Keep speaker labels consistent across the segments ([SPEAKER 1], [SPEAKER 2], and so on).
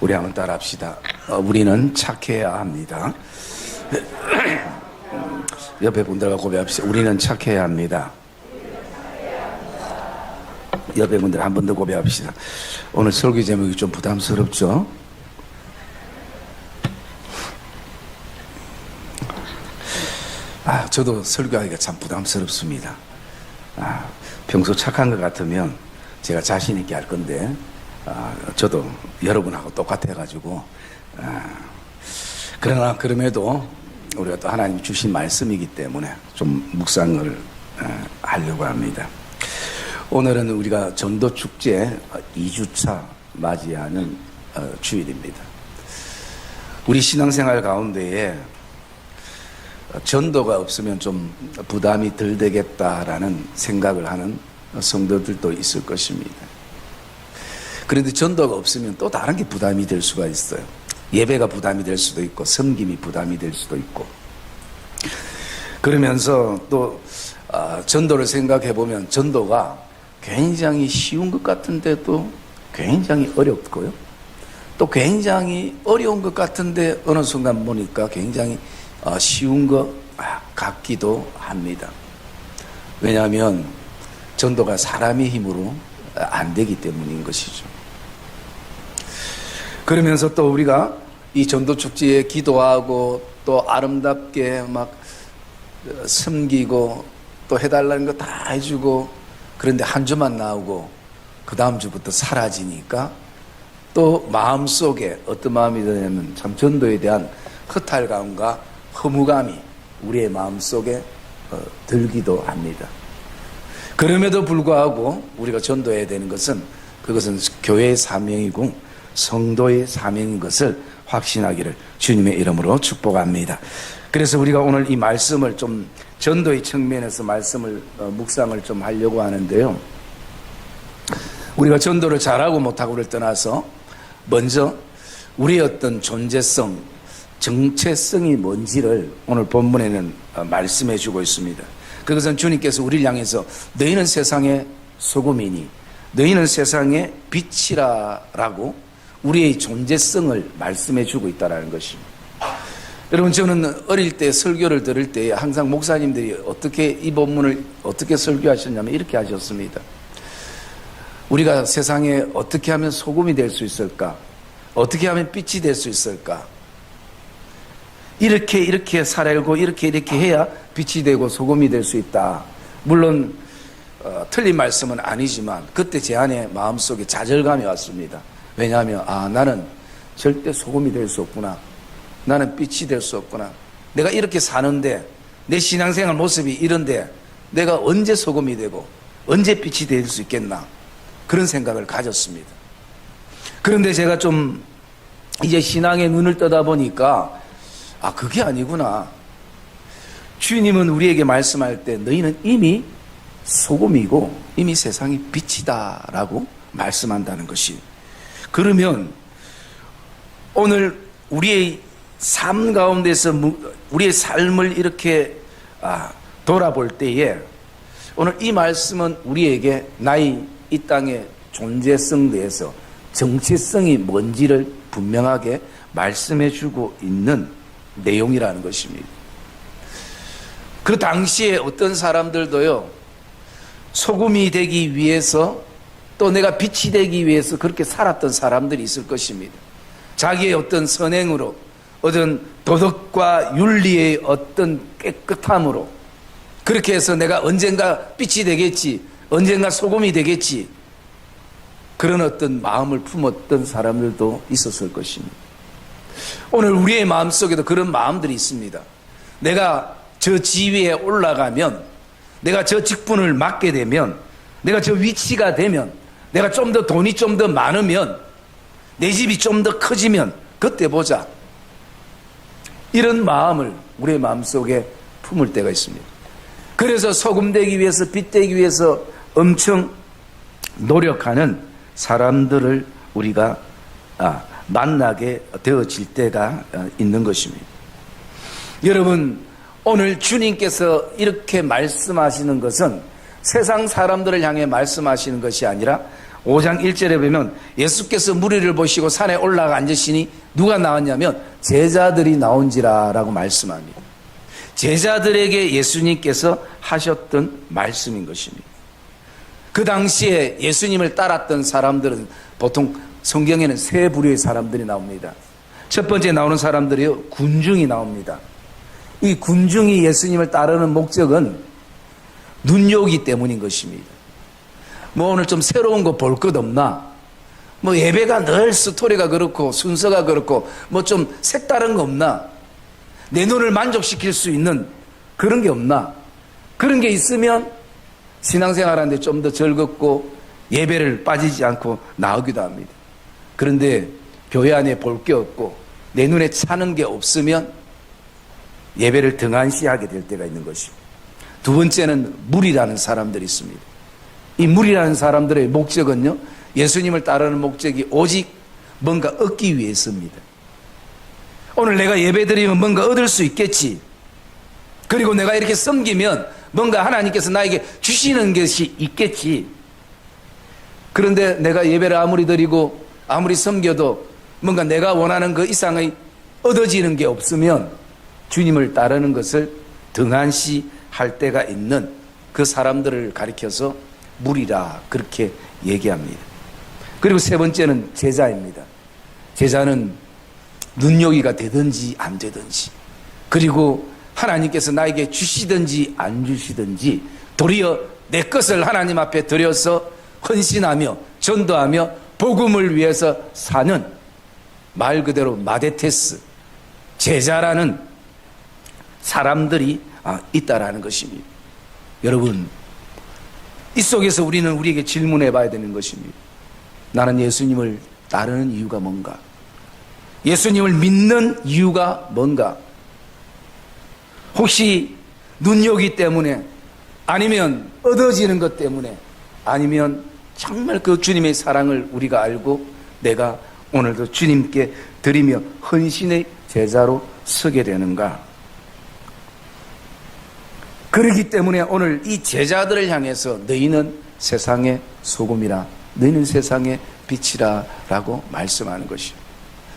[SPEAKER 1] 우리 한번 따라합시다. 우리는 착해야 합니다. 옆에 분들과 고백합시다. 우리는 착해야 합니다. 옆에 분들 한 번 더 고백합시다. 오늘 설교 제목이 좀 부담스럽죠? 저도 설교하기가 참 부담스럽습니다. 평소 착한 것 같으면 제가 자신 있게 할 건데, 저도 여러분하고 똑같아가지고, 그러나 그럼에도 우리가 또 하나님이 주신 말씀이기 때문에 좀 묵상을 하려고 합니다. 오늘은 우리가 전도축제 2주차 맞이하는 주일입니다. 우리 신앙생활 가운데에 전도가 없으면 좀 부담이 덜 되겠다라는 생각을 하는 성도들도 있을 것입니다. 그런데 전도가 없으면 또 다른 게 부담이 될 수가 있어요. 예배가 부담이 될 수도 있고 섬김이 부담이 될 수도 있고, 그러면서 또 전도를 생각해 보면 전도가 굉장히 쉬운 것 같은데도 굉장히 어렵고요, 또 굉장히 어려운 것 같은데 어느 순간 보니까 굉장히 쉬운 것 같기도 합니다. 왜냐하면 전도가 사람의 힘으로 안 되기 때문인 것이죠. 그러면서 또 우리가 이 전도축제에 기도하고 또 아름답게 막 섬기고 또 해달라는 거 다 해주고, 그런데 한 주만 나오고 그 다음 주부터 사라지니까 또 마음속에 어떤 마음이 드냐면 참 전도에 대한 허탈감과 허무감이 우리의 마음속에 들기도 합니다. 그럼에도 불구하고 우리가 전도해야 되는 것은, 그것은 교회의 사명이고 성도의 사명인 것을 확신하기를 주님의 이름으로 축복합니다. 그래서 우리가 오늘 이 말씀을 좀 전도의 측면에서 말씀을 묵상을 좀 하려고 하는데요, 우리가 전도를 잘하고 못하고를 떠나서 먼저 우리의 어떤 존재성, 정체성이 뭔지를 오늘 본문에는 말씀해 주고 있습니다. 그것은 주님께서 우리를 향해서 너희는 세상의 소금이니 너희는 세상의 빛이라라고 우리의 존재성을 말씀해 주고 있다는 것입니다. 여러분, 저는 어릴 때 설교를 들을 때 항상 목사님들이 어떻게 이 본문을 어떻게 설교하셨냐면 이렇게 하셨습니다. 우리가 세상에 어떻게 하면 소금이 될 수 있을까? 어떻게 하면 빛이 될 수 있을까? 이렇게 살아가고 이렇게 해야 빛이 되고 소금이 될 수 있다. 물론 틀린 말씀은 아니지만 그때 제 안에 마음속에 좌절감이 왔습니다. 왜냐하면 나는 절대 소금이 될 수 없구나. 나는 빛이 될 수 없구나. 내가 이렇게 사는데 내 신앙생활 모습이 이런데 내가 언제 소금이 되고 언제 빛이 될 수 있겠나, 그런 생각을 가졌습니다. 그런데 제가 좀 이제 신앙의 눈을 떠다 보니까 그게 아니구나. 주님은 우리에게 말씀할 때 너희는 이미 소금이고 이미 세상의 빛이다 라고 말씀한다는 것이, 그러면 오늘 우리의 삶 가운데서 우리의 삶을 이렇게 돌아볼 때에 오늘 이 말씀은 우리에게 나의 이 땅의 존재성 대해서 정체성이 뭔지를 분명하게 말씀해 주고 있는 내용이라는 것입니다. 그 당시에 어떤 사람들도요, 소금이 되기 위해서 또 내가 빛이 되기 위해서 그렇게 살았던 사람들이 있을 것입니다. 자기의 어떤 선행으로, 어떤 도덕과 윤리의 어떤 깨끗함으로 그렇게 해서 내가 언젠가 빛이 되겠지, 언젠가 소금이 되겠지, 그런 어떤 마음을 품었던 사람들도 있었을 것입니다. 오늘 우리의 마음속에도 그런 마음들이 있습니다. 내가 저 지위에 올라가면, 내가 저 직분을 맡게 되면, 내가 저 위치가 되면, 내가 좀 더 돈이 좀 더 많으면, 내 집이 좀 더 커지면 그때 보자, 이런 마음을 우리의 마음속에 품을 때가 있습니다. 그래서 소금 되기 위해서, 빛 되기 위해서 엄청 노력하는 사람들을 우리가 만나게 되어질 때가 있는 것입니다. 여러분, 오늘 주님께서 이렇게 말씀하시는 것은 세상 사람들을 향해 말씀하시는 것이 아니라 5장 1절에 보면 예수께서 무리를 보시고 산에 올라가 앉으시니 누가 나왔냐면 제자들이 나온지라 라고 말씀합니다. 제자들에게 예수님께서 하셨던 말씀인 것입니다. 그 당시에 예수님을 따랐던 사람들은 보통 성경에는 세 부류의 사람들이 나옵니다. 첫 번째 나오는 사람들이요, 군중이 나옵니다. 이 군중이 예수님을 따르는 목적은 눈요기 때문인 것입니다. 뭐 오늘 좀 새로운 거 볼 것 없나? 뭐 예배가 늘 스토리가 그렇고 순서가 그렇고 뭐 좀 색다른 거 없나? 내 눈을 만족시킬 수 있는 그런 게 없나? 그런 게 있으면 신앙생활하는데 좀 더 즐겁고 예배를 빠지지 않고 나오기도 합니다. 그런데 교회 안에 볼 게 없고 내 눈에 차는 게 없으면 예배를 등한시하게 될 때가 있는 것입니다. 두 번째는 무리라는 사람들이 있습니다. 이 무리라는 사람들의 목적은요, 예수님을 따르는 목적이 오직 뭔가 얻기 위해서입니다. 오늘 내가 예배드리면 뭔가 얻을 수 있겠지. 그리고 내가 이렇게 섬기면 뭔가 하나님께서 나에게 주시는 것이 있겠지. 그런데 내가 예배를 아무리 드리고 아무리 섬겨도 뭔가 내가 원하는 그 이상의 얻어지는 게 없으면 주님을 따르는 것을 등한시할 때가 있는 그 사람들을 가리켜서 무리라 그렇게 얘기합니다. 그리고 세 번째는 제자입니다. 제자는 눈요기가 되든지 안 되든지, 그리고 하나님께서 나에게 주시든지 안 주시든지 도리어 내 것을 하나님 앞에 드려서 헌신하며 전도하며 복음을 위해서 사는, 말 그대로 마데테스, 제자라는 사람들이 있다라는 것입니다. 여러분, 이 속에서 우리는 우리에게 질문해 봐야 되는 것입니다. 나는 예수님을 따르는 이유가 뭔가? 예수님을 믿는 이유가 뭔가? 혹시 눈요기 때문에, 아니면 얻어지는 것 때문에, 아니면 정말 그 주님의 사랑을 우리가 알고 내가 오늘도 주님께 드리며 헌신의 제자로 서게 되는가? 그렇기 때문에 오늘 이 제자들을 향해서 너희는 세상의 소금이라, 너희는 세상의 빛이라 라고 말씀하는 것이요.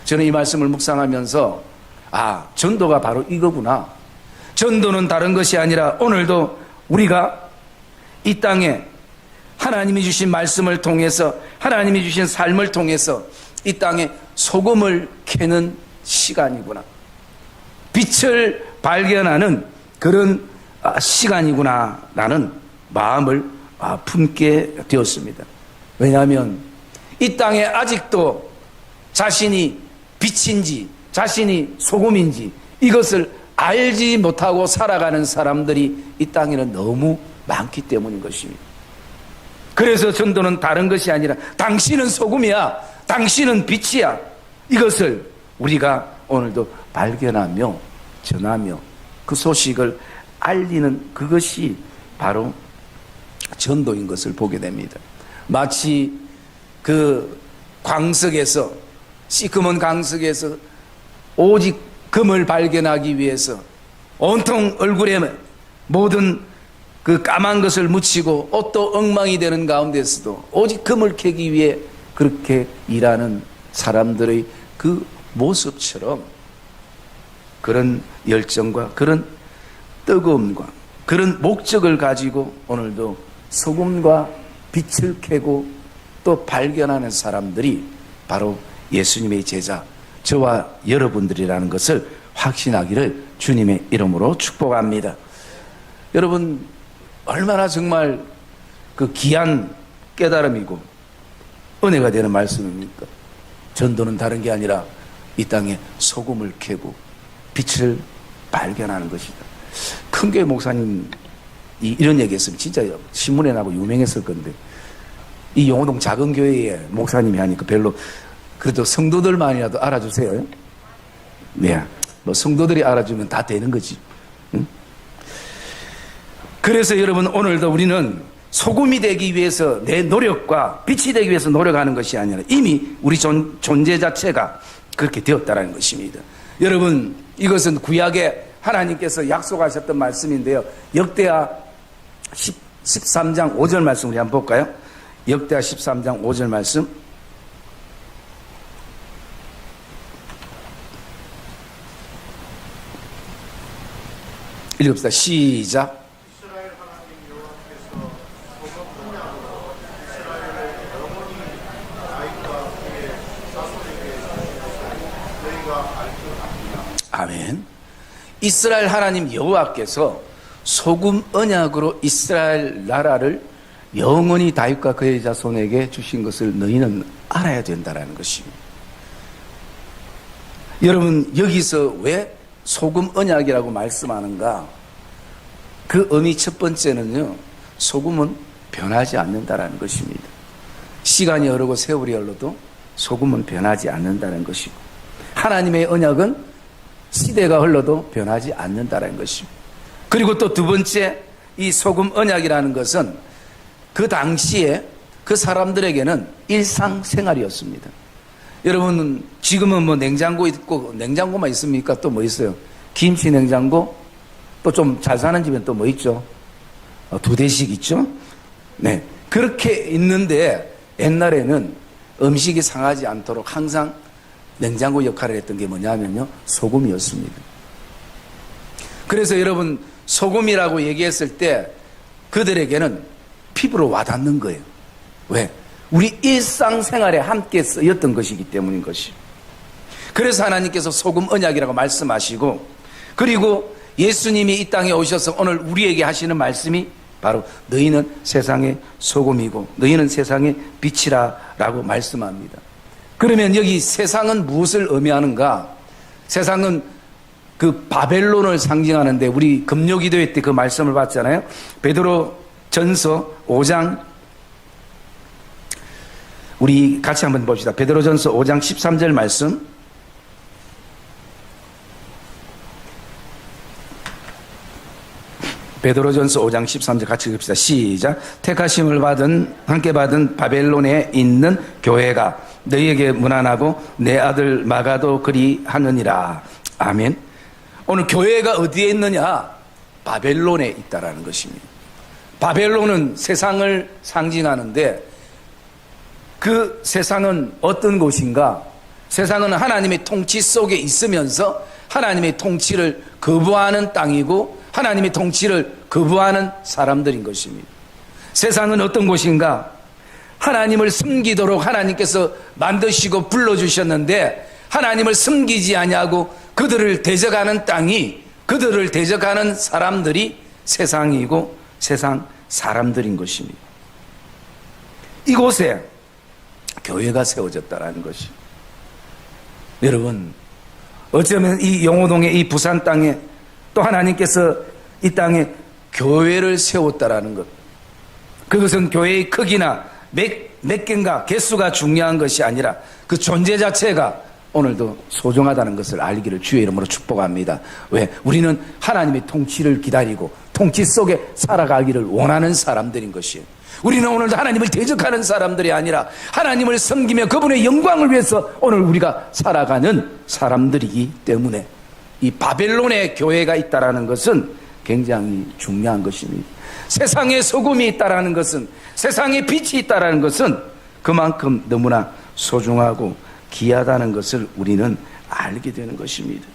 [SPEAKER 1] 저는 이 말씀을 묵상하면서 전도가 바로 이거구나. 전도는 다른 것이 아니라 오늘도 우리가 이 땅에 하나님이 주신 말씀을 통해서, 하나님이 주신 삶을 통해서 이 땅에 소금을 캐는 시간이구나. 빛을 발견하는 그런 시간이구나 라는 마음을 품게 되었습니다. 왜냐하면 이 땅에 아직도 자신이 빛인지 자신이 소금인지 이것을 알지 못하고 살아가는 사람들이 이 땅에는 너무 많기 때문인 것입니다. 그래서 전도는 다른 것이 아니라 당신은 소금이야, 당신은 빛이야, 이것을 우리가 오늘도 발견하며 전하며 그 소식을 알리는 그것이 바로 전도인 것을 보게 됩니다. 마치 그 광석에서, 시커먼 광석에서 오직 금을 발견하기 위해서 온통 얼굴에 모든 그 까만 것을 묻히고 옷도 엉망이 되는 가운데서도 오직 금을 캐기 위해 그렇게 일하는 사람들의 그 모습처럼, 그런 열정과 그런 뜨거움과 그런 목적을 가지고 오늘도 소금과 빛을 캐고 또 발견하는 사람들이 바로 예수님의 제자, 저와 여러분들이라는 것을 확신하기를 주님의 이름으로 축복합니다. 여러분, 얼마나 정말 그 귀한 깨달음이고 은혜가 되는 말씀입니까? 전도는 다른 게 아니라 이 땅에 소금을 캐고 빛을 발견하는 것이다. 큰교회 목사님이 이런 얘기 했으면 진짜 신문에 나고 유명했을 건데, 이 용호동 작은 교회에 목사님이 하니까 별로, 그래도 성도들만이라도 알아주세요. 네, 뭐 성도들이 알아주면 다 되는 거지. 응? 그래서 여러분, 오늘도 우리는 소금이 되기 위해서 내 노력과 빛이 되기 위해서 노력하는 것이 아니라 이미 우리 존재 자체가 그렇게 되었다는 것입니다. 여러분, 이것은 구약에 하나님께서 약속하셨던 말씀인데요. 역대하 13장 5절 말씀 우리 한번 볼까요? 역대하 13장 5절 말씀. 읽읍시다. 시작.
[SPEAKER 2] 이스라엘 하나님 여호와께서 소금 언약으로 이스라엘을 영원히 아이과 그의 자손에게 주시고 너희가 알지니라.
[SPEAKER 1] 아멘. 이스라엘 하나님 여호와께서 소금 언약으로 이스라엘 나라를 영원히 다윗과 그의 자손에게 주신 것을 너희는 알아야 된다는 것입니다. 여러분, 여기서 왜 소금 언약이라고 말씀하는가? 그 의미 첫 번째는요, 소금은 변하지 않는다는 것입니다. 시간이 흐르고 세월이 흘러도 소금은 변하지 않는다는 것이고, 하나님의 언약은 시대가 흘러도 변하지 않는다는 것입니다. 그리고 또 두 번째, 이 소금 언약이라는 것은 그 당시에 그 사람들에게는 일상생활이었습니다. 여러분, 지금은 뭐 냉장고 있고, 냉장고만 있습니까? 또 뭐 있어요? 김치 냉장고? 또 좀 잘 사는 집엔 또 뭐 있죠? 2대씩 있죠? 네. 그렇게 있는데 옛날에는 음식이 상하지 않도록 항상 냉장고 역할을 했던 게 뭐냐면요, 소금이었습니다. 그래서 여러분, 소금이라고 얘기했을 때 그들에게는 피부로 와닿는 거예요. 왜? 우리 일상생활에 함께 쓰였던 것이기 때문인 것이. 그래서 하나님께서 소금 언약이라고 말씀하시고, 그리고 예수님이 이 땅에 오셔서 오늘 우리에게 하시는 말씀이 바로 너희는 세상의 소금이고 너희는 세상의 빛이라 라고 말씀합니다. 그러면 여기 세상은 무엇을 의미하는가? 세상은 그 바벨론을 상징하는데, 우리 금요기도회 때 그 말씀을 봤잖아요. 베드로 전서 5장, 우리 같이 한번 봅시다. 베드로 전서 5장 13절 말씀. 베드로전서 5장 13절 같이 읽읍시다. 시작. 택하심을 함께 받은 바벨론에 있는 교회가 너희에게 문안하고 내 아들 마가도 그리하느니라. 아멘. 오늘 교회가 어디에 있느냐? 바벨론에 있다라는 것입니다. 바벨론은 세상을 상징하는데, 그 세상은 어떤 곳인가? 세상은 하나님의 통치 속에 있으면서 하나님의 통치를 거부하는 땅이고 하나님의 통치를 거부하는 사람들인 것입니다. 세상은 어떤 곳인가? 하나님을 섬기도록 하나님께서 만드시고 불러주셨는데 하나님을 섬기지 아니하고 그들을 대적하는 땅이, 그들을 대적하는 사람들이 세상이고 세상 사람들인 것입니다. 이곳에 교회가 세워졌다는 것이. 여러분, 어쩌면 이 영호동의 이 부산 땅에 또 하나님께서 이 땅에 교회를 세웠다라는 것, 그것은 교회의 크기나 몇 개인가 개수가 중요한 것이 아니라 그 존재 자체가 오늘도 소중하다는 것을 알기를 주의 이름으로 축복합니다. 왜? 우리는 하나님의 통치를 기다리고 통치 속에 살아가기를 원하는 사람들인 것이에요. 우리는 오늘도 하나님을 대적하는 사람들이 아니라 하나님을 섬기며 그분의 영광을 위해서 오늘 우리가 살아가는 사람들이기 때문에 이 바벨론의 교회가 있다는 것은 굉장히 중요한 것입니다. 세상에 소금이 있다는 것은, 세상에 빛이 있다는 것은 그만큼 너무나 소중하고 귀하다는 것을 우리는 알게 되는 것입니다.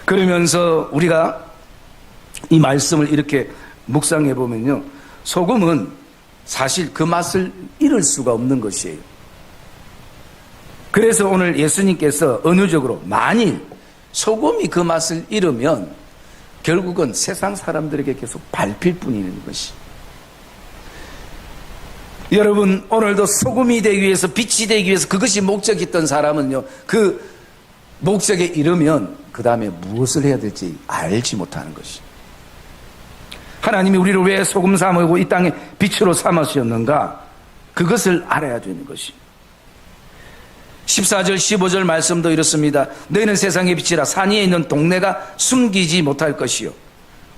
[SPEAKER 1] 그러면서 우리가 이 말씀을 이렇게 묵상해 보면요, 소금은 사실 그 맛을 잃을 수가 없는 것이에요. 그래서 오늘 예수님께서 은유적으로 만일 소금이 그 맛을 잃으면 결국은 세상 사람들에게 계속 밟힐 뿐이는 것이. 여러분, 오늘도 소금이 되기 위해서, 빛이 되기 위해서 그것이 목적이었던 사람은요, 그 목적에 이르면 그 다음에 무엇을 해야 될지 알지 못하는 것이. 하나님이 우리를 왜 소금 삼으고 이 땅에 빛으로 삼으셨는가? 그것을 알아야 되는 것이. 14절 15절 말씀도 이렇습니다. 너희는 세상의 빛이라 산 위에 있는 동네가 숨기지 못할 것이요.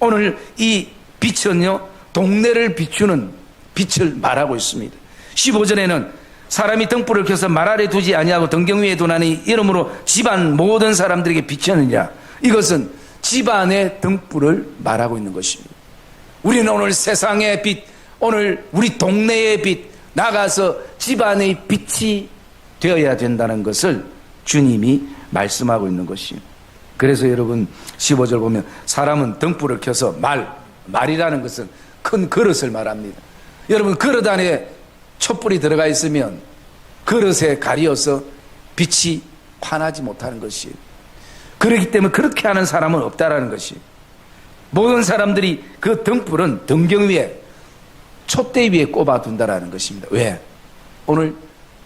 [SPEAKER 1] 오늘 이 빛은요, 동네를 비추는 빛을 말하고 있습니다. 15절에는 사람이 등불을 켜서 말 아래 두지 아니하고 등경 위에 두나니 이러므로 집안 모든 사람들에게 비추느니라. 이것은 집안의 등불을 말하고 있는 것입니다. 우리는 오늘 세상의 빛, 오늘 우리 동네의 빛, 나가서 집안의 빛이 되어야 된다는 것을 주님이 말씀하고 있는 것이에요. 그래서 여러분 15절 보면 사람은 등불을 켜서 말이라는 것은 큰 그릇을 말합니다. 여러분 그릇 안에 촛불이 들어가 있으면 그릇에 가리어서 빛이 환하지 못하는 것이에요. 그렇기 때문에 그렇게 하는 사람은 없다라는 것이에요. 모든 사람들이 그 등불은 등경 위에 촛대 위에 꼽아둔다라는 것입니다. 왜? 오늘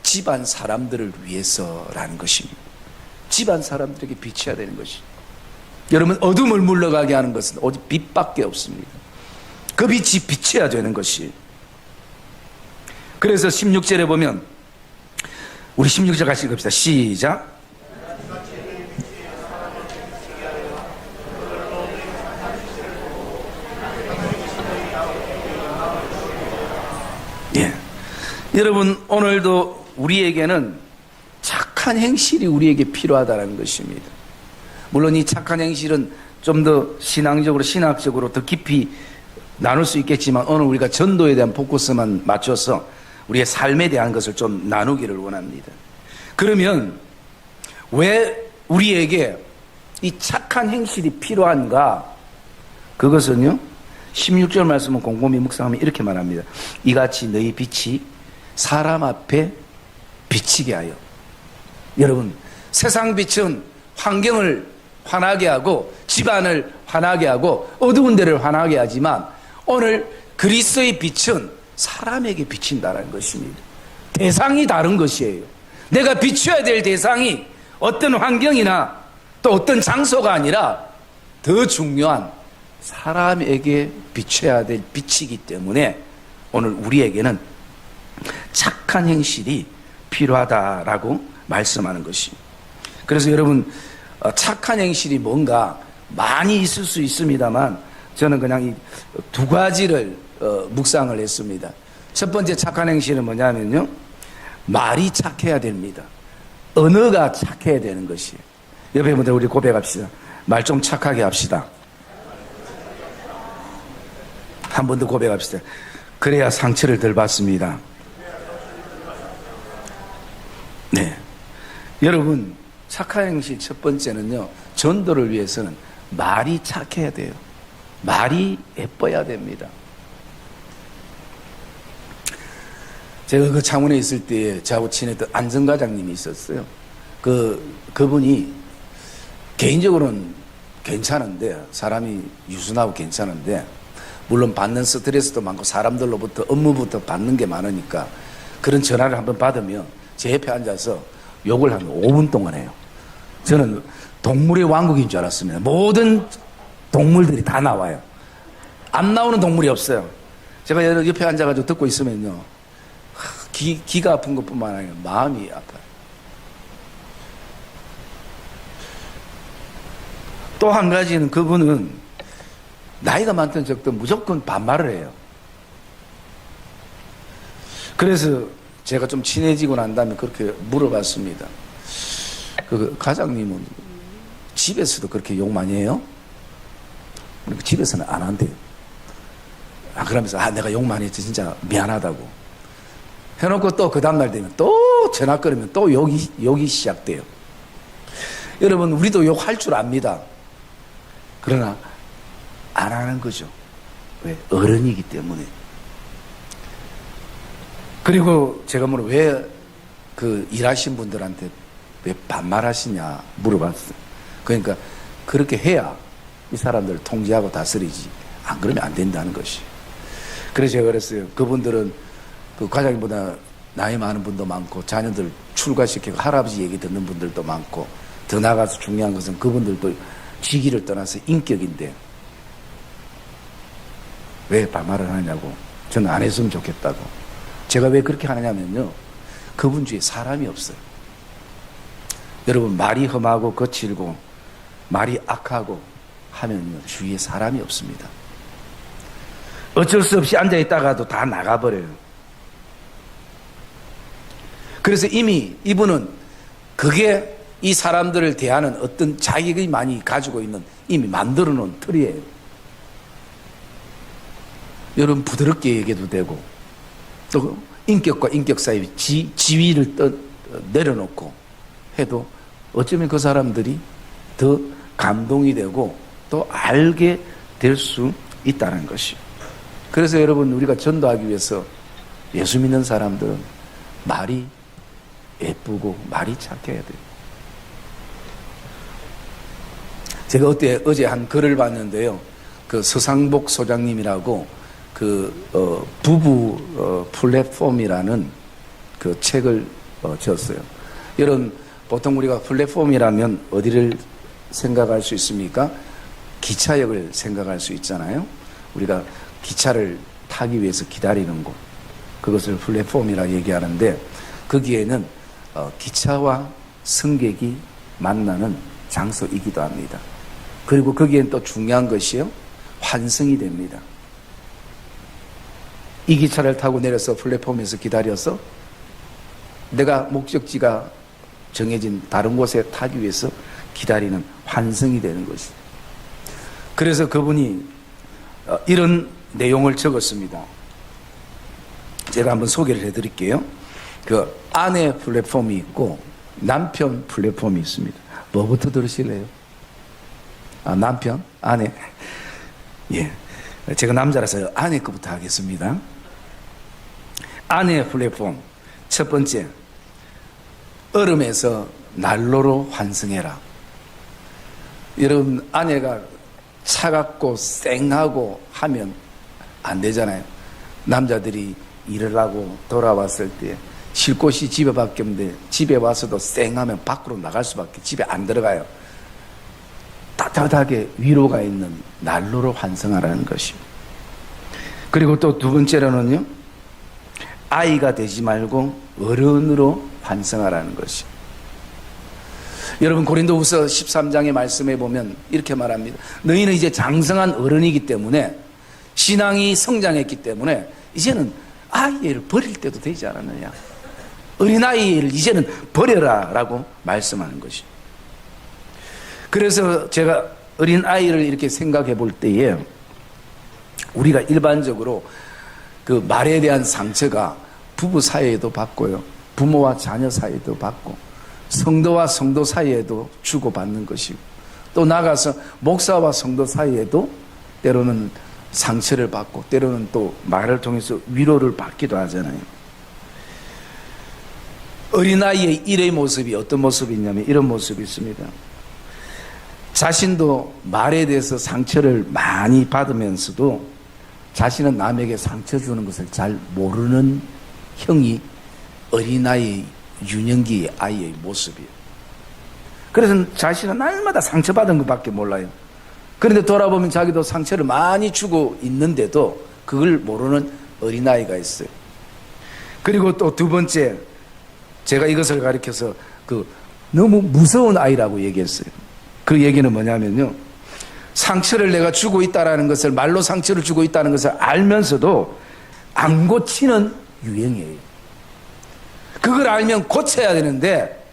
[SPEAKER 1] 집안 사람들을 위해서라는 것입니다. 집안 사람들에게 비춰야 되는 것입니다. 여러분 어둠을 물러가게 하는 것은 오직 빛밖에 없습니다. 그 빛이 비춰야 되는 것이에요. 그래서 16절에 보면 우리 16절 같이 읽읍시다. 시작. 예. 여러분 오늘도 우리에게는 착한 행실이 우리에게 필요하다는 것입니다. 물론 이 착한 행실은 좀 더 신앙적으로 신학적으로 더 깊이 나눌 수 있겠지만 오늘 우리가 전도에 대한 포커스만 맞춰서 우리의 삶에 대한 것을 좀 나누기를 원합니다. 그러면 왜 우리에게 이 착한 행실이 필요한가? 그것은요 16절 말씀은 곰곰이 묵상하면 이렇게 말합니다. 이같이 너희 빛이 사람 앞에 비치게 하여. 여러분 세상 빛은 환경을 환하게 하고 집안을 환하게 하고 어두운 데를 환하게 하지만 오늘 그리스도의 빛은 사람에게 비친다는 것입니다. 대상이 다른 것이에요. 내가 비춰야 될 대상이 어떤 환경이나 또 어떤 장소가 아니라 더 중요한 사람에게 비춰야 될 빛이기 때문에 오늘 우리에게는 착한 행실이 필요하다라고 말씀하는 것입니다. 그래서 여러분 착한 행실이 뭔가 많이 있을 수 있습니다만 저는 그냥 이 두 가지를 묵상을 했습니다. 첫 번째 착한 행실은 뭐냐면요 말이 착해야 됩니다. 언어가 착해야 되는 것이에요. 옆에 분들 우리 고백합시다. 말 좀 착하게 합시다. 한 번 더 고백합시다. 그래야 상처를 덜 받습니다. 네, 여러분 착한 행실 첫 번째는요 전도를 위해서는 말이 착해야 돼요. 말이 예뻐야 됩니다. 제가 그 창원에 있을 때 저하고 친했던 안정과장님이 있었어요. 그분이 개인적으로는 괜찮은데 사람이 유순하고 괜찮은데 물론 받는 스트레스도 많고 사람들로부터 업무부터 받는 게 많으니까 그런 전화를 한번 받으면 제 옆에 앉아서 욕을 한 5분 동안 해요. 저는 동물의 왕국인 줄 알았습니다. 모든 동물들이 다 나와요. 안 나오는 동물이 없어요. 제가 옆에 앉아가지고 듣고 있으면요 기가 아픈 것뿐만 아니라 마음이 아파요. 또 한 가지는 그분은 나이가 많든 적든 무조건 반말을 해요. 그래서 제가 좀 친해지고 난 다음에 그렇게 물어봤습니다. 그 과장님은 집에서도 그렇게 욕 많이 해요? 집에서는 안 한대요. 그러면서 내가 욕 많이 했지 진짜 미안하다고 해놓고 또 그 다음날 되면 또 전화 끊으면 또 욕이 시작돼요. 여러분 우리도 욕할 줄 압니다. 그러나 안 하는 거죠. 왜? 어른이기 때문에. 그리고 제가 왜 그 일하신 분들한테 왜 반말하시냐 물어봤어요. 그러니까 그렇게 해야 이 사람들을 통제하고 다스리지 안 그러면 안 된다는 것이. 그래서 제가 그랬어요. 그분들은 그 과장님보다 나이 많은 분도 많고 자녀들 출가시키고 할아버지 얘기 듣는 분들도 많고 더 나아가서 중요한 것은 그분들도 직위를 떠나서 인격인데 왜 반말을 하냐고. 저는 안 했으면 좋겠다고. 제가 왜 그렇게 하느냐면요 그분 주위에 사람이 없어요. 여러분 말이 험하고 거칠고 말이 악하고 하면요 주위에 사람이 없습니다. 어쩔 수 없이 앉아있다가도 다 나가버려요. 그래서 이미 이분은 그게 이 사람들을 대하는 어떤 자격이 많이 가지고 있는 이미 만들어 놓은 틀이에요. 여러분 부드럽게 얘기해도 되고 또 인격과 인격 사이 지위를 내려놓고 해도 어쩌면 그 사람들이 더 감동이 되고 또 알게 될 수 있다는 것이요. 그래서 여러분 우리가 전도하기 위해서 예수 믿는 사람들은 말이 예쁘고 말이 착해야 돼요. 제가 어제 한 글을 봤는데요. 그 서상복 소장님이라고 부부 플랫폼이라는 그 책을 지었어요. 여러분 보통 우리가 플랫폼이라면 어디를 생각할 수 있습니까? 기차역을 생각할 수 있잖아요. 우리가 기차를 타기 위해서 기다리는 곳, 그것을 플랫폼이라 얘기하는데 거기에는 기차와 승객이 만나는 장소이기도 합니다. 그리고 거기엔 또 중요한 것이요, 환승이 됩니다. 이 기차를 타고 내려서 플랫폼에서 기다려서 내가 목적지가 정해진 다른 곳에 타기 위해서 기다리는 환승이 되는 것이죠. 그래서 그분이 이런 내용을 적었습니다. 제가 한번 소개를 해드릴게요. 그 아내 플랫폼이 있고 남편 플랫폼이 있습니다. 뭐부터 들으실래요? 남편, 아내. 예, 제가 남자라서 아내 거부터 하겠습니다. 아내 플랫폼 첫 번째, 얼음에서 난로로 환승해라. 여러분 아내가 차갑고 쌩하고 하면 안 되잖아요. 남자들이 일을 하고 돌아왔을 때 쉴 곳이 집에밖에 없는데 집에 와서도 쌩하면 밖으로 나갈 수밖에, 집에 안 들어가요. 따뜻하게 위로가 있는 난로로 환승하라는 것이요. 그리고 또 두 번째로는요, 아이가 되지 말고 어른으로 환승하라는 것이요. 여러분 고린도후서 13장의 말씀에 보면 이렇게 말합니다. 너희는 이제 장성한 어른이기 때문에, 신앙이 성장했기 때문에 이제는 아이를 버릴 때도 되지 않았느냐. 어린아이를 이제는 버려라 라고 말씀하는 것이요. 그래서 제가 어린아이를 이렇게 생각해 볼 때에 우리가 일반적으로 그 말에 대한 상처가 부부 사이에도 받고요, 부모와 자녀 사이에도 받고, 성도와 성도 사이에도 주고받는 것이고, 또 나가서 목사와 성도 사이에도 때로는 상처를 받고 때로는 또 말을 통해서 위로를 받기도 하잖아요. 어린아이의 일의 모습이 어떤 모습이 있냐면 이런 모습이 있습니다. 자신도 말에 대해서 상처를 많이 받으면서도 자신은 남에게 상처 주는 것을 잘 모르는 형이 어린아이 유년기 아이의 모습이에요. 그래서 자신은 날마다 상처받은 것밖에 몰라요. 그런데 돌아보면 자기도 상처를 많이 주고 있는데도 그걸 모르는 어린아이가 있어요. 그리고 또 두 번째, 제가 이것을 가리켜서 너무 무서운 아이라고 얘기했어요. 그 얘기는 뭐냐면요, 상처를 내가 주고 있다는 것을, 말로 상처를 주고 있다는 것을 알면서도 안 고치는 유형이에요. 그걸 알면 고쳐야 되는데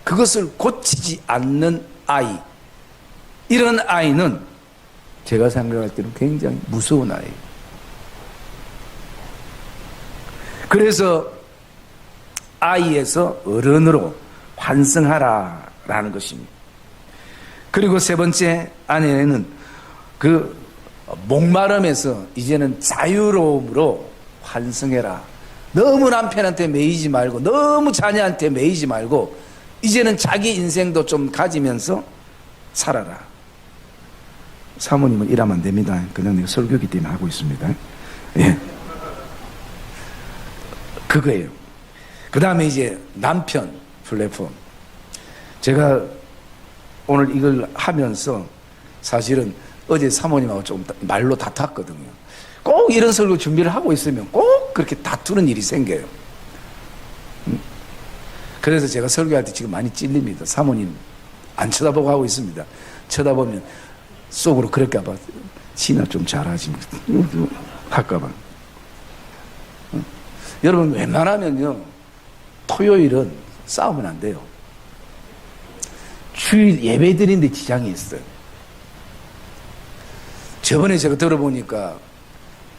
[SPEAKER 1] 그것을 고치지 않는 아이, 이런 아이는 제가 생각할 때는 굉장히 무서운 아이예요. 그래서 아이에서 어른으로 환승하라라는 것입니다. 그리고 세 번째, 아내는 그 목마름에서 이제는 자유로움으로 환승해라. 너무 남편한테 매이지 말고, 너무 자녀한테 매이지 말고 이제는 자기 인생도 좀 가지면서 살아라. 사모님은 일하면 안 됩니다. 그냥 내가 설교기 때문에 하고 있습니다. 예, 그거예요. 그 다음에 이제 남편 플랫폼. 제가 오늘 이걸 하면서 사실은 어제 사모님하고 좀 말로 다퉜거든요. 꼭 이런 설교 준비를 하고 있으면 꼭 그렇게 다투는 일이 생겨요. 그래서 제가 설교할 때 지금 많이 찔립니다. 사모님 안 쳐다보고 하고 있습니다. 쳐다보면 속으로 그럴까봐, 지나 좀 잘하지 할까봐. 여러분 웬만하면요, 토요일은 싸우면 안 돼요. 주일 예배 드리는데 지장이 있어요. 저번에 제가 들어보니까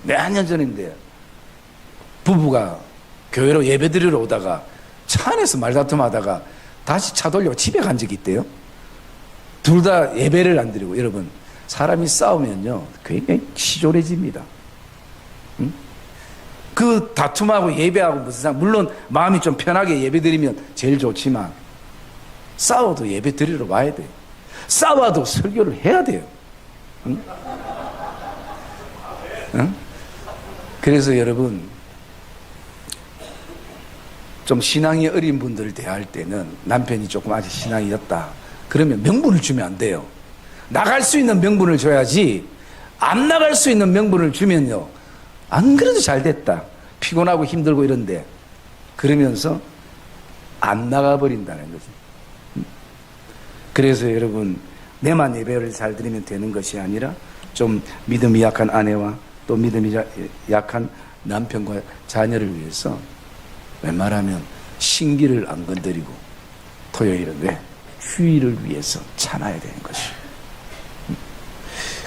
[SPEAKER 1] 몇 년 전인데 부부가 교회로 예배드리러 오다가 차 안에서 말다툼하다가 다시 차 돌려 집에 간 적이 있대요. 둘 다 예배를 안 드리고. 여러분, 사람이 싸우면요 굉장히 치졸해집니다. 응? 그 다툼하고 예배하고 무슨 상관. 물론 마음이 좀 편하게 예배드리면 제일 좋지만 싸워도 예배 드리러 와야 돼요. 싸워도 설교를 해야 돼요. 응? 응? 그래서 여러분, 좀 신앙이 어린 분들을 대할 때는 남편이 조금 아직 신앙이 없다 그러면 명분을 주면 안 돼요. 나갈 수 있는 명분을 줘야지. 안 나갈 수 있는 명분을 주면요, 안 그래도 잘 됐다, 피곤하고 힘들고 이런데, 그러면서 안 나가버린다는 거죠. 그래서 여러분, 내만 예배를 잘 드리면 되는 것이 아니라 좀 믿음이 약한 아내와 또 믿음이 약한 남편과 자녀를 위해서 웬만하면 신기를 안 건드리고 토요일은 왜? 휴일을 위해서 참아야 되는 것이.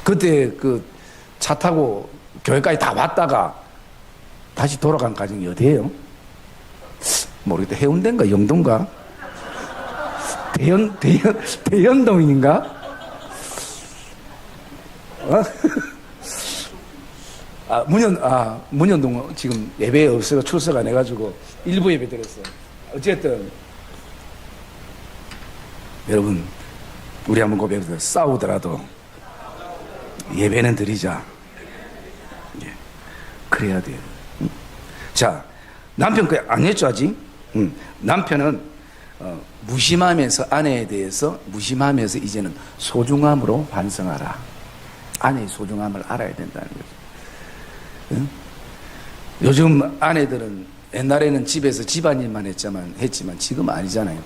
[SPEAKER 1] 그때 그 차 타고 교회까지 다 왔다가 다시 돌아간 가정이 어디예요? 모르겠다. 해운대인가 영동가? 대연동인가? 어? 문현동 지금 예배 없어서 출석 안 해가지고 일부 예배 드렸어요. 어쨌든 여러분, 우리 한번 고백해서 싸우더라도 예배는 드리자. 예, 그래야 돼요. 자, 남편 그 안 했죠 아직? 남편은 무심하면서, 아내에 대해서 무심하면서 이제는 소중함으로 반성하라. 아내의 소중함을 알아야 된다는 거죠. 요즘 아내들은 옛날에는 집에서 집안일만 했지만 지금은 아니잖아요.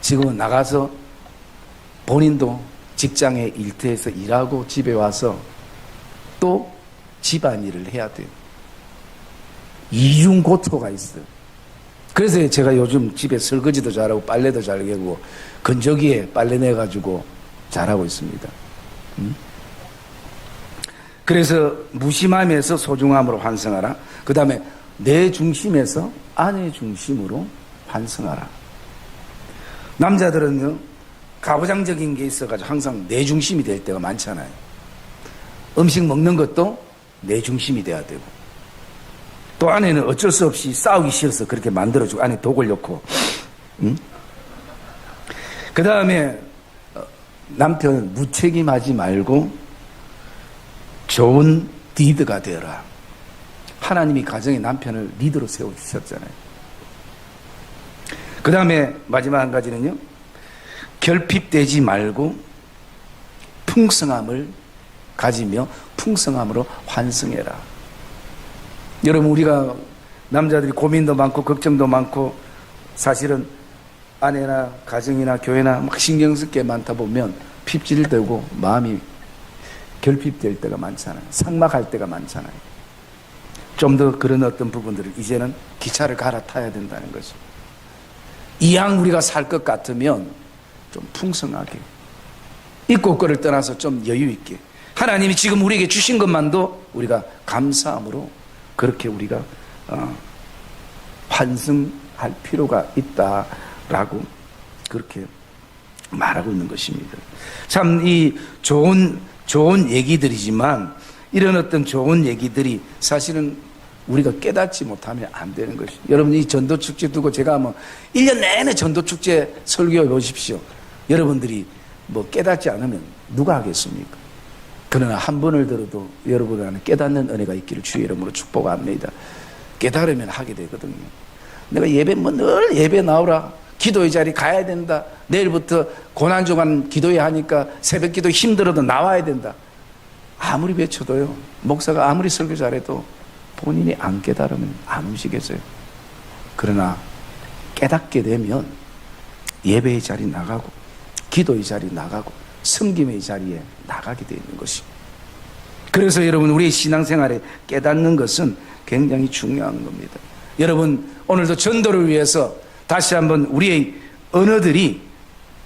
[SPEAKER 1] 지금은 나가서 본인도 직장에 일터에서 일하고 집에 와서 또 집안일을 해야 돼요. 이중고초가 있어요. 그래서 제가 요즘 집에 설거지도 잘하고 빨래도 잘 개고 건조기에 빨래 내가지고 잘하고 있습니다. 그래서 무심함에서 소중함으로 환승하라. 그 다음에 내 중심에서 아내 중심으로 환승하라. 남자들은요, 가부장적인 게 있어가지고 항상 내 중심이 될 때가 많잖아요. 음식 먹는 것도 내 중심이 돼야 되고, 또 아내는 어쩔 수 없이 싸우기 싫어서 그렇게 만들어주고, 안에 독을 넣고, 그 다음에 남편은 무책임하지 말고 좋은 리더가 되어라. 하나님이 가정의 남편을 리더로 세워주셨잖아요. 그 다음에 마지막 한 가지는요, 결핍되지 말고 풍성함을 가지며 풍성함으로 환승해라. 여러분, 우리가 남자들이 고민도 많고 걱정도 많고 사실은 아내나 가정이나 교회나 막 신경 쓸 게 많다 보면 핍질되고 마음이 결핍될 때가 많잖아요. 삭막할 때가 많잖아요. 좀 더 그런 어떤 부분들을 이제는 기차를 갈아타야 된다는 거죠. 이왕 우리가 살 것 같으면 좀 풍성하게, 있고 없고를 떠나서 좀 여유 있게, 하나님이 지금 우리에게 주신 것만도 우리가 감사함으로 그렇게 우리가 환승할 필요가 있다라고 그렇게 말하고 있는 것입니다. 참 이 좋은 얘기들이지만 이런 어떤 좋은 얘기들이 사실은 우리가 깨닫지 못하면 안 되는 것이죠. 여러분, 이 전도축제 두고 제가 1년 내내 전도축제 설교해 보십시오. 여러분들이 깨닫지 않으면 누가 하겠습니까? 그러나 한 번을 들어도 여러분 안에 깨닫는 은혜가 있기를 주의 이름으로 축복합니다. 깨달으면 하게 되거든요. 내가 예배 늘 예배 나오라, 기도의 자리 가야 된다, 내일부터 고난주간 기도해야 하니까 새벽 기도 힘들어도 나와야 된다, 아무리 외쳐도요, 목사가 아무리 설교 잘해도 본인이 안 깨달으면 안 움직여져요. 그러나 깨닫게 되면 예배의 자리 나가고 기도의 자리 나가고 섬김의 자리에 나가게 되어 있는 것입니다. 그래서 여러분, 우리의 신앙생활에 깨닫는 것은 굉장히 중요한 겁니다. 여러분, 오늘도 전도를 위해서 다시 한번 우리의 언어들이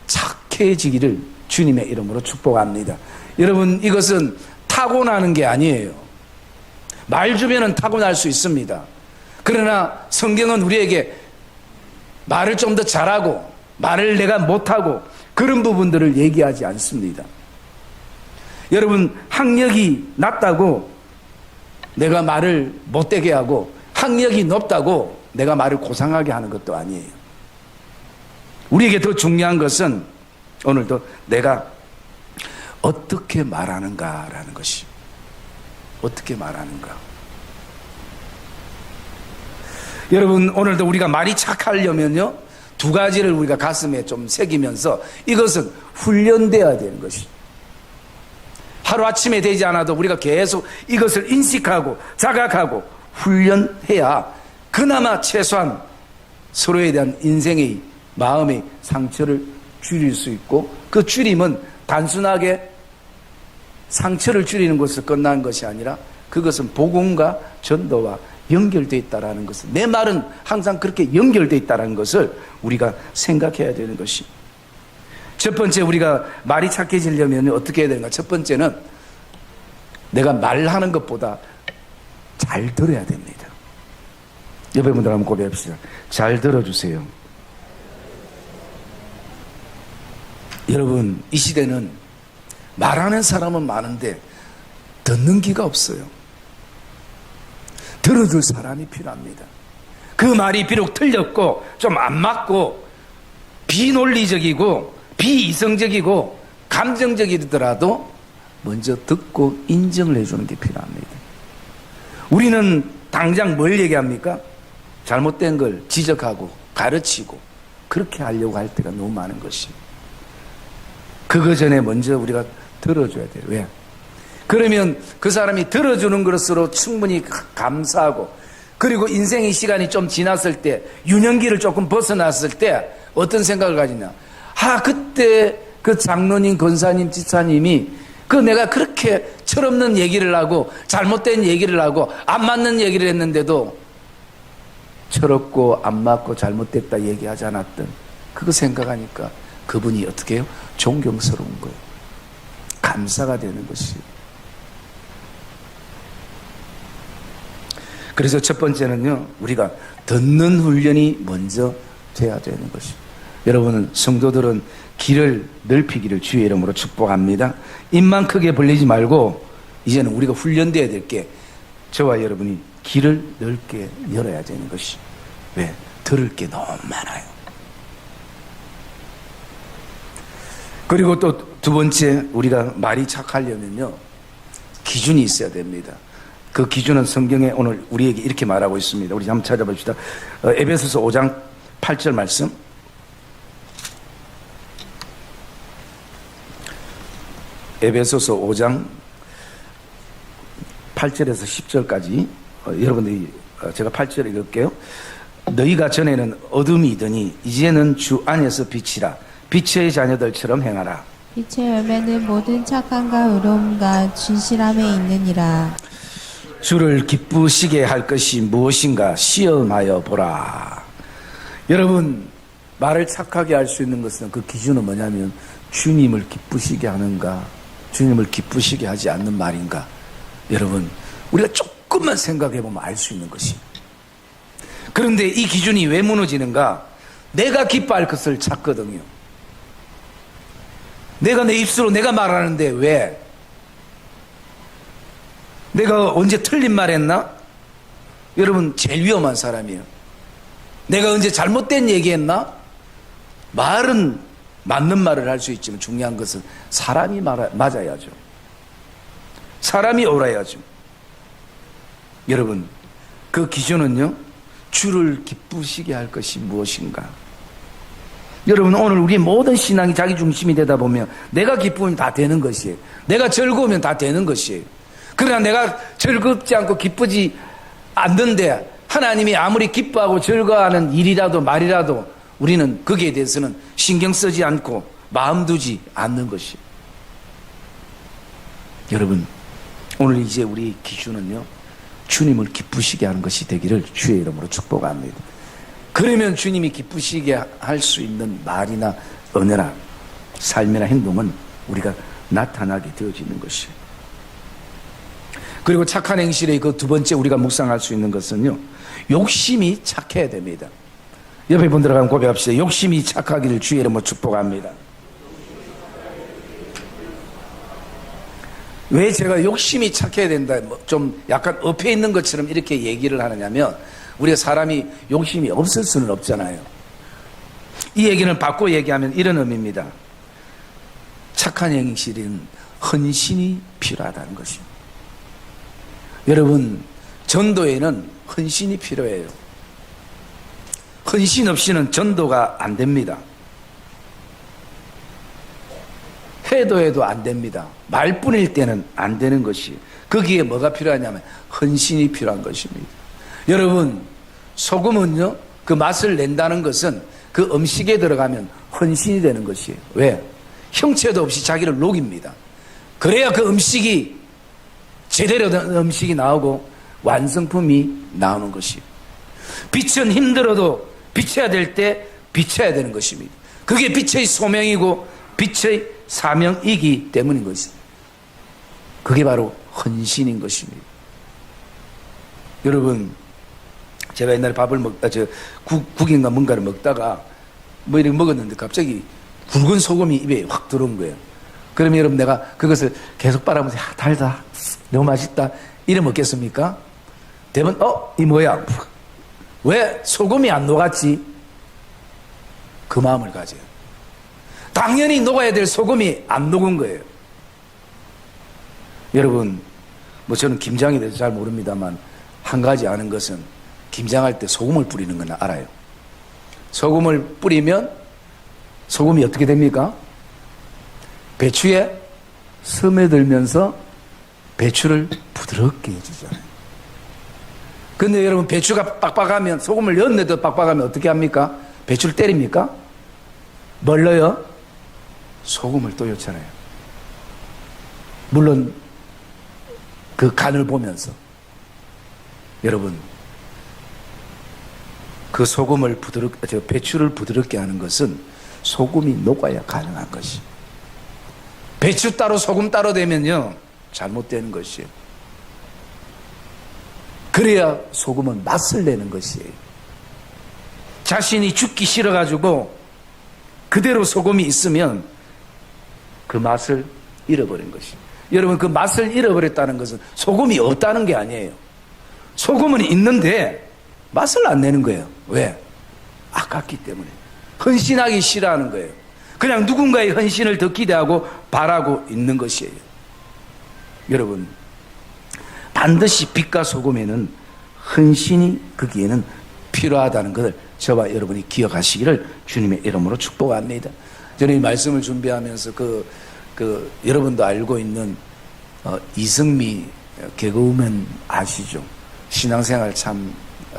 [SPEAKER 1] 착해지기를 주님의 이름으로 축복합니다. 여러분, 이것은 타고나는 게 아니에요. 말 주변은 타고날 수 있습니다. 그러나 성경은 우리에게 말을 좀 더 잘하고 말을 내가 못하고 그런 부분들을 얘기하지 않습니다. 여러분, 학력이 낮다고 내가 말을 못되게 하고 학력이 높다고 내가 말을 고상하게 하는 것도 아니에요. 우리에게 더 중요한 것은 오늘도 내가 어떻게 말하는가라는 것이, 어떻게 말하는가. 여러분, 오늘도 우리가 말이 착하려면요, 두 가지를 우리가 가슴에 좀 새기면서 이것은 훈련되어야 되는 것이, 하루아침에 되지 않아도 우리가 계속 이것을 인식하고 자각하고 훈련해야 그나마 최소한 서로에 대한 인생의 마음의 상처를 줄일 수 있고, 그 줄임은 단순하게 상처를 줄이는 것을 끝난 것이 아니라 그것은 복음과 전도와 연결되어 있다는 것을, 내 말은 항상 그렇게 연결되어 있다는 것을 우리가 생각해야 되는 것이, 첫 번째 우리가 말이 착해지려면 어떻게 해야 되는가. 첫 번째는 내가 말하는 것보다 잘 들어야 됩니다. 옆에 분들 한번 고백합시다. 잘 들어주세요. 여러분, 이 시대는 말하는 사람은 많은데 듣는 귀가 없어요. 들어줄 사람이 필요합니다. 그 말이 비록 틀렸고 좀 안 맞고 비논리적이고 비이성적이고 감정적이더라도 먼저 듣고 인정을 해주는 게 필요합니다. 우리는 당장 뭘 얘기합니까? 잘못된 걸 지적하고 가르치고 그렇게 하려고 할 때가 너무 많은 것이, 그거 전에 먼저 우리가 들어줘야 돼요. 왜? 그러면 그 사람이 들어주는 것으로 충분히 감사하고, 그리고 인생의 시간이 좀 지났을 때, 유년기를 조금 벗어났을 때 어떤 생각을 가지냐. 그때 그 장로님, 권사님, 지사님이 그 내가 그렇게 철없는 얘기를 하고 잘못된 얘기를 하고 안 맞는 얘기를 했는데도 철없고 안 맞고 잘못됐다 얘기하지 않았던 그거 생각하니까 그분이 어떻게 해요? 존경스러운 거예요. 감사가 되는 것이. 그래서 첫 번째는요, 우리가 듣는 훈련이 먼저 돼야 되는 것이. 여러분, 성도들은 길을 넓히기를 주의 이름으로 축복합니다. 입만 크게 벌리지 말고 이제는 우리가 훈련돼야 될 게, 저와 여러분이 길을 넓게 열어야 되는 것이. 왜? 들을 게 너무 많아요. 그리고 또 두 번째, 우리가 말이 착하려면요, 기준이 있어야 됩니다. 그 기준은 성경에 오늘 우리에게 이렇게 말하고 있습니다. 우리 한번 찾아봅시다. 에베소서 5장 8절 말씀. 에베소서 5장 8절에서 10절까지 여러분들이, 제가 8절 읽을게요. 너희가 전에는 어둠이더니 이제는 주 안에서 빛이라. 빛의 자녀들처럼 행하라.
[SPEAKER 3] 빛의 열매는 모든 착함과 의로움과 진실함에 있느니라.
[SPEAKER 1] 주를 기쁘시게 할 것이 무엇인가 시험하여 보라. 여러분, 말을 착하게 할 수 있는 것은, 그 기준은 뭐냐면 주님을 기쁘시게 하는가, 주님을 기쁘시게 하지 않는 말인가. 여러분, 우리가 조금만 생각해 보면 알 수 있는 것이. 그런데 이 기준이 왜 무너지는가? 내가 기뻐할 것을 찾거든요. 내가 내 입술로 내가 말하는데 왜? 내가 언제 틀린 말 했나? 여러분, 제일 위험한 사람이에요. 내가 언제 잘못된 얘기 했나? 말은 맞는 말을 할 수 있지만 중요한 것은 사람이 맞아야죠. 사람이 옳아야죠. 여러분, 그 기준은요, 주를 기쁘시게 할 것이 무엇인가. 여러분, 오늘 우리 모든 신앙이 자기 중심이 되다 보면 내가 기쁘면 다 되는 것이에요. 내가 즐거우면 다 되는 것이에요. 그러나 내가 즐겁지 않고 기쁘지 않는데 하나님이 아무리 기뻐하고 즐거워하는 일이라도 말이라도 우리는 거기에 대해서는 신경 쓰지 않고 마음 두지 않는 것이에요. 여러분, 오늘 이제 우리 기준은요, 주님을 기쁘시게 하는 것이 되기를 주의 이름으로 축복합니다. 그러면 주님이 기쁘시게 할 수 있는 말이나 언어나 삶이나 행동은 우리가 나타나게 되어지는 것이에요. 그리고 착한 행실의 그 두 번째 우리가 묵상할 수 있는 것은요, 욕심이 착해야 됩니다. 옆에 분들하고 한번 고백합시다. 욕심이 착하기를 주의 이름으로 축복합니다. 왜 제가 욕심이 착해야 된다, 좀 약간 엎여 있는 것처럼 이렇게 얘기를 하느냐면, 우리가 사람이 욕심이 없을 수는 없잖아요. 이 얘기는 바꿔 얘기하면 이런 의미입니다. 착한 행실은 헌신이 필요하다는 것입니다. 여러분, 전도에는 헌신이 필요해요. 헌신 없이는 전도가 안 됩니다. 해도 안 됩니다. 말뿐일 때는 안 되는 것이, 거기에 뭐가 필요하냐면 헌신이 필요한 것입니다. 여러분, 소금은요, 그 맛을 낸다는 것은 그 음식에 들어가면 헌신이 되는 것이에요. 왜? 형체도 없이 자기를 녹입니다. 그래야 그 음식이 제대로 된 음식이 나오고 완성품이 나오는 것이에요. 빛은 힘들어도 비춰야 될 때 비춰야 되는 것입니다. 그게 빛의 소명이고 빛의 사명이기 때문인 것입니다. 그게 바로 헌신인 것입니다. 여러분, 제가 옛날에 국인가 뭔가를 먹다가 뭐 이렇게 먹었는데 갑자기 굵은 소금이 입에 확 들어온 거예요. 그러면 여러분, 내가 그것을 계속 빨아보면서 달다, 너무 맛있다 이래 먹겠습니까? 대부분 이 뭐야? 왜 소금이 안 녹았지? 그 마음을 가져요. 당연히 녹아야 될 소금이 안 녹은 거예요. 여러분, 뭐 저는 김장에 대해서 잘 모릅니다만 한 가지 아는 것은, 김장할 때 소금을 뿌리는 건 알아요. 소금을 뿌리면 소금이 어떻게 됩니까? 배추에 스며들면서 배추를 부드럽게 해주잖아요. 근데 여러분, 배추가 빡빡하면, 소금을 넣었는데도 빡빡하면 어떻게 합니까? 배추를 때립니까? 뭘 넣어요? 소금을 또 넣잖아요. 물론 그 간을 보면서. 여러분, 그 소금을 배추를 부드럽게 하는 것은 소금이 녹아야 가능한 것이. 배추 따로 소금 따로 되면요, 잘못되는 것이에요. 그래야 소금은 맛을 내는 것이에요. 자신이 죽기 싫어가지고 그대로 소금이 있으면 그 맛을 잃어버린 것이에요. 여러분, 그 맛을 잃어버렸다는 것은 소금이 없다는 게 아니에요. 소금은 있는데 맛을 안 내는 거예요. 왜? 아깝기 때문에. 헌신하기 싫어하는 거예요. 그냥 누군가의 헌신을 더 기대하고 바라고 있는 것이에요. 여러분, 반드시 빛과 소금에는 헌신이 거기에는 필요하다는 것을 저와 여러분이 기억하시기를 주님의 이름으로 축복합니다. 저는 이 말씀을 준비하면서 여러분도 알고 있는 이승미 개그우먼 아시죠? 신앙생활 참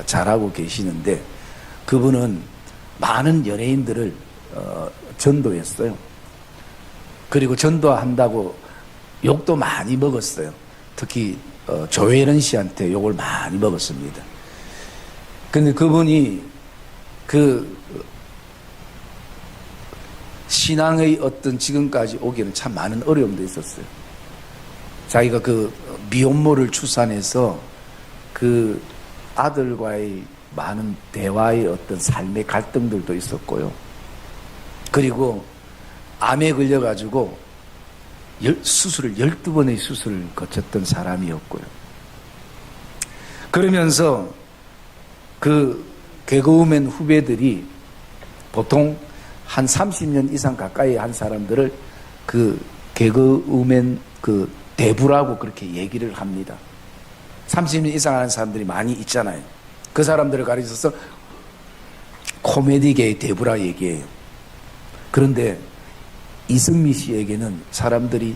[SPEAKER 1] 잘하고 계시는데, 그분은 많은 연예인들을 전도했어요. 그리고 전도한다고 욕도 많이 먹었어요. 특히 조혜련 씨한테 욕을 많이 먹었습니다. 근데 그분이 신앙의 어떤 지금까지 오기에는 참 많은 어려움도 있었어요. 자기가 미혼모를 출산해서 그 아들과의 많은 대화의 어떤 삶의 갈등들도 있었고요. 그리고 암에 걸려가지고 수술을 12번의 수술을 거쳤던 사람이었고요. 그러면서 그 개그우먼 후배들이 보통 한 30년 이상 가까이 한 사람들을 그 개그우먼 대부라고 그렇게 얘기를 합니다. 30년 이상 하는 사람들이 많이 있잖아요. 그 사람들을 가리켜서 코미디계의 대부라 얘기해요. 그런데 이승미 씨에게는 사람들이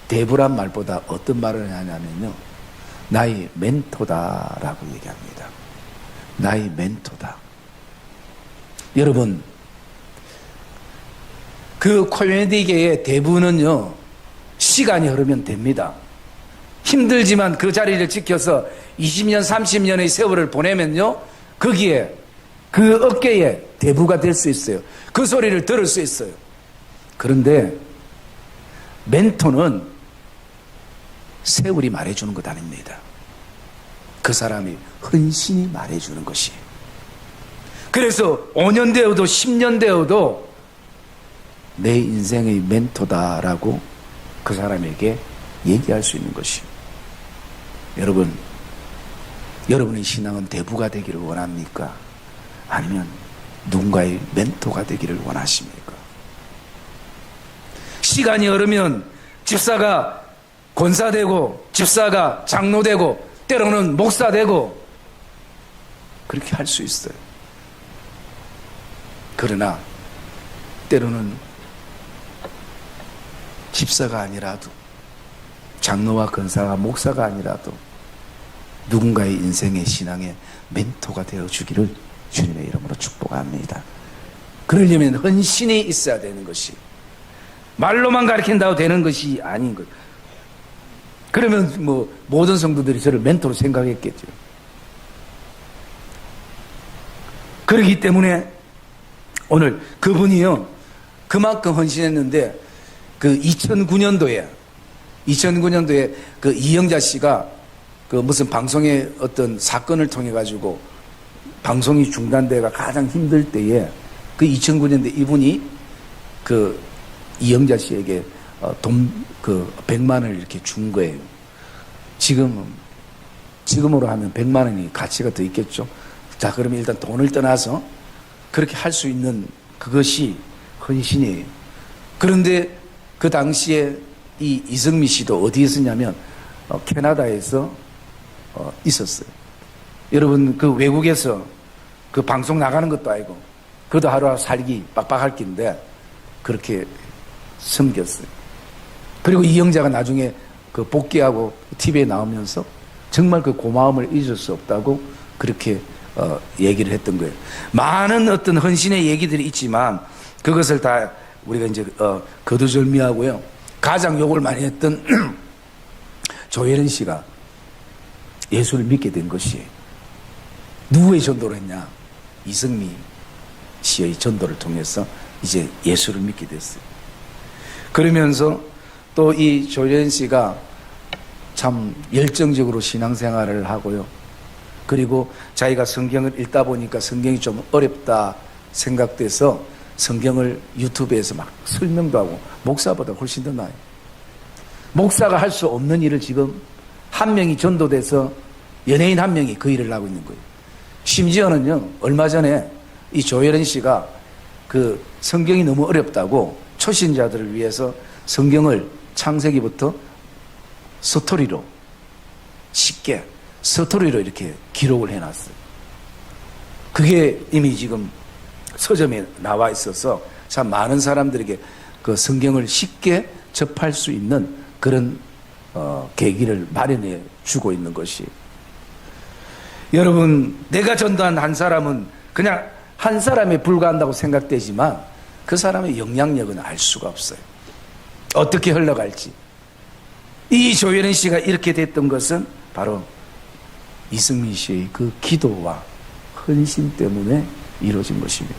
[SPEAKER 1] 대부란 말보다 어떤 말을 하냐면요, 나의 멘토다라고 얘기합니다. 나의 멘토다. 여러분, 그 코미디계의 대부는요, 시간이 흐르면 됩니다. 힘들지만 그 자리를 지켜서 20년, 30년의 세월을 보내면요, 거기에 그 어깨에 대부가 될 수 있어요. 그 소리를 들을 수 있어요. 그런데 멘토는 세월이 말해주는 것 아닙니다. 그 사람이 헌신이 말해주는 것이. 그래서 5년 되어도 10년 되어도 내 인생의 멘토다라고 그 사람에게 얘기할 수 있는 것이. 여러분, 여러분의 신앙은 대부가 되기를 원합니까? 아니면 누군가의 멘토가 되기를 원하십니까? 시간이 흐르면 집사가 권사되고 집사가 장로되고 때로는 목사되고 그렇게 할 수 있어요. 그러나 때로는 집사가 아니라도 장로와 권사가 목사가 아니라도 누군가의 인생의 신앙의 멘토가 되어주기를 주님의 이름으로 축복합니다. 그러려면 헌신이 있어야 되는 것이, 말로만 가르친다고 되는 것이 아닌 것. 그러면 뭐 모든 성도들이 저를 멘토로 생각했겠죠. 그렇기 때문에 오늘 그분이요 그만큼 헌신했는데 그 2009년도에 그 이영자 씨가 그 무슨 방송의 어떤 사건을 통해 가지고 방송이 중단되가 가장 힘들 때에 그 2009년도에 이분이 그 이영자 씨에게 돈 그 100만 원을 이렇게 준 거예요. 지금으로 하면 100만 원이 가치가 더 있겠죠. 자, 그러면 일단 돈을 떠나서 그렇게 할 수 있는 그것이 헌신이에요. 그런데 그 당시에 이 이승미 씨도 어디에 있었냐면 캐나다에서 있었어요. 여러분, 그 외국에서 그 방송 나가는 것도 아니고 그것도 하루하루 살기 빡빡할 긴데 그렇게 섬겼어요. 그리고 이영자가 나중에 그 복귀하고 TV에 나오면서 정말 그 고마움을 잊을 수 없다고 그렇게 얘기를 했던 거예요. 많은 어떤 헌신의 얘기들이 있지만 그것을 다 우리가 이제 거두절미하고요. 가장 욕을 많이 했던 조혜련 씨가 예수를 믿게 된 것이 누구의 전도를 했냐? 이승미 씨의 전도를 통해서 이제 예수를 믿게 됐어요. 그러면서 또 이 조혜련 씨가 참 열정적으로 신앙생활을 하고요. 그리고 자기가 성경을 읽다 보니까 성경이 좀 어렵다 생각돼서 성경을 유튜브에서 막 설명도 하고 목사보다 훨씬 더 나아요. 목사가 할 수 없는 일을 지금 한 명이 전도돼서 연예인 한 명이 그 일을 하고 있는 거예요. 심지어는요, 얼마 전에 이 조혜련 씨가 그 성경이 너무 어렵다고 초신자들을 위해서 성경을 창세기부터 스토리로 쉽게 스토리로 이렇게 기록을 해놨어요. 그게 이미 지금 서점에 나와 있어서 참 많은 사람들에게 그 성경을 쉽게 접할 수 있는 그런 계기를 마련해 주고 있는 것이. 여러분, 내가 전도한 한 사람은 그냥 한 사람에 불과한다고 생각되지만 그 사람의 영향력은 알 수가 없어요. 어떻게 흘러갈지. 이 조혜련 씨가 이렇게 됐던 것은 바로 이승민 씨의 그 기도와 헌신 때문에 이루어진 것입니다.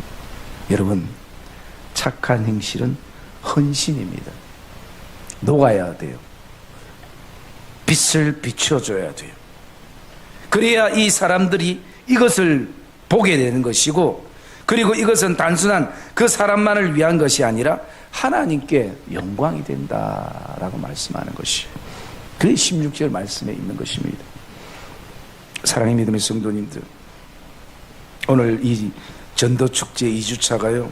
[SPEAKER 1] 여러분, 착한 행실은 헌신입니다. 녹아야 돼요. 빛을 비춰줘야 돼요. 그래야 이 사람들이 이것을 보게 되는 것이고, 그리고 이것은 단순한 그 사람만을 위한 것이 아니라 하나님께 영광이 된다라고 말씀하는 것이에요. 그게 16절 말씀에 있는 것입니다. 사랑의 믿음의 성도님들, 오늘 이 전도축제 2주차가요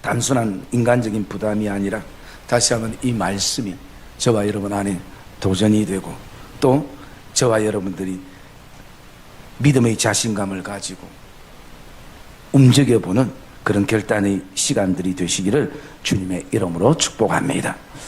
[SPEAKER 1] 단순한 인간적인 부담이 아니라 다시 한번 이 말씀이 저와 여러분 안에 도전이 되고 또 저와 여러분들이 믿음의 자신감을 가지고 움직여보는 그런 결단의 시간들이 되시기를 주님의 이름으로 축복합니다.